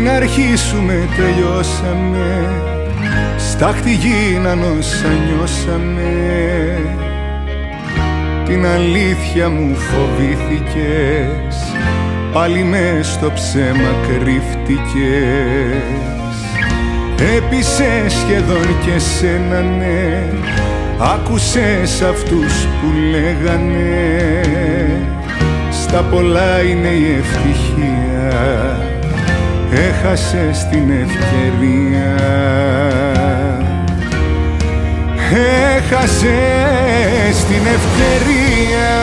Πριν αρχίσουμε τελειώσαμε, στάχτη γίναν όσα νιώσαμε. Την αλήθεια μου φοβήθηκες, πάλι μες στο ψέμα κρύφτηκες. Έπεισες σχεδόν και σένα ναι, άκουσες αυτούς που λέγανε στα πολλά είναι η ευτυχία, έχασες την ευκαιρία. Έχασες την ευκαιρία.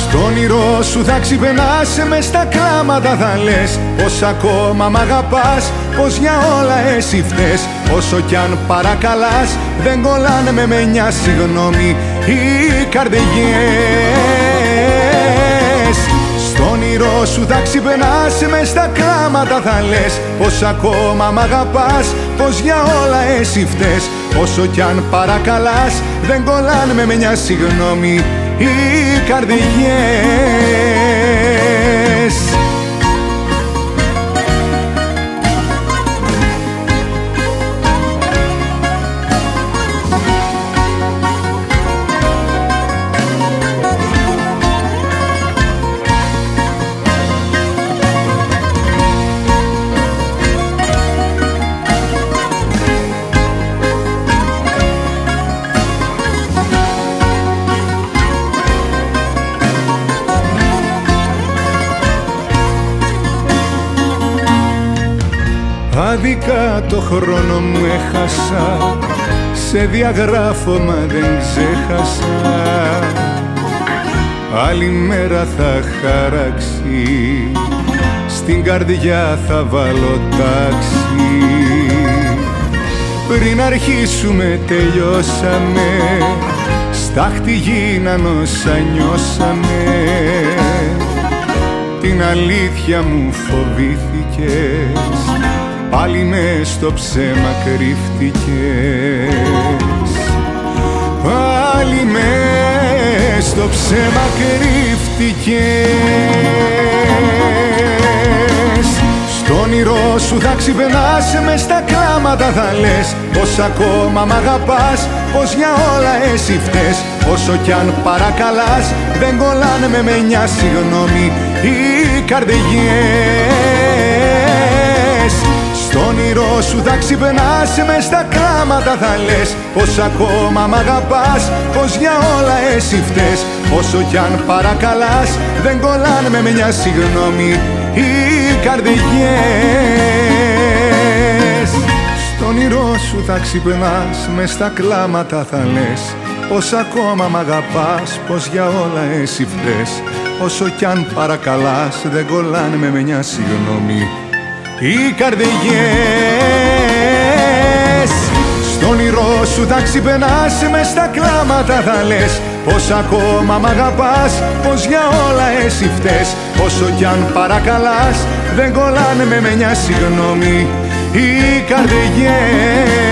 Στον όνειρό σου θα ξυπνάς, μες στα κλάματα θα λες πως ακόμα μ' αγαπάς, πως για όλα εσύ φταίς. Όσο κι αν παρακαλάς δεν κολλάνε με μια συγγνώμη οι καρδιές. Στον όνειρό σου θα ξυπνάς, μες στα κλάματα θα λες πως ακόμα μ' αγαπάς, πως για όλα εσύ φταίς. Όσο κι αν παρακαλάς δεν κολλάνε με μια συγγνώμη οι καρδιές. Άδικα το χρόνο μου έχασα, σε διαγράφω μα δεν ξέχασα. Άλλη μέρα θα χαράξει, στην καρδιά θα βάλω τάξη. Πριν αρχίσουμε τελειώσαμε, στάχτη γίναν όσα νιώσαμε. Την αλήθεια μου φοβήθηκες, πάλι μες στο ψέμα κρύφτηκες. Πάλι μες στο ψέμα κρύφτηκες. Στον όνειρό σου θα ξυπνάς, μες στα κλάματα θα λες πως ακόμα μ' αγαπάς, πως για όλα εσύ φταίς. Όσο κι αν παρακαλάς δεν κολλάνε με μια συγγνώμη οι καρδιές. Στον όνειρό σου θα ξυπνάς, μες στα κλάματα θα λες πως ακόμα μ' αγαπάς, πως για όλα εσύ φταίς. Όσο κι αν παρακαλάς δεν κολλάνε με μια συγγνώμη οι καρδιές. Στον όνειρό σου θα ξυπνάς, μες στα κλάματα θα λες πως ακόμα μ' αγαπάς, πως για όλα εσύ φταίς. Όσο κι αν παρακαλάς δεν κολλάνε με μια συγγνώμη οι καρδιές. Στον όνειρό σου θα ξυπνάς, μες στα κλάματα θα λες πως ακόμα μ' αγαπάς, πως για όλα εσύ φταίς. Όσο κι αν παρακαλάς δεν κολλάνε με μια συγγνώμη οι καρδιές.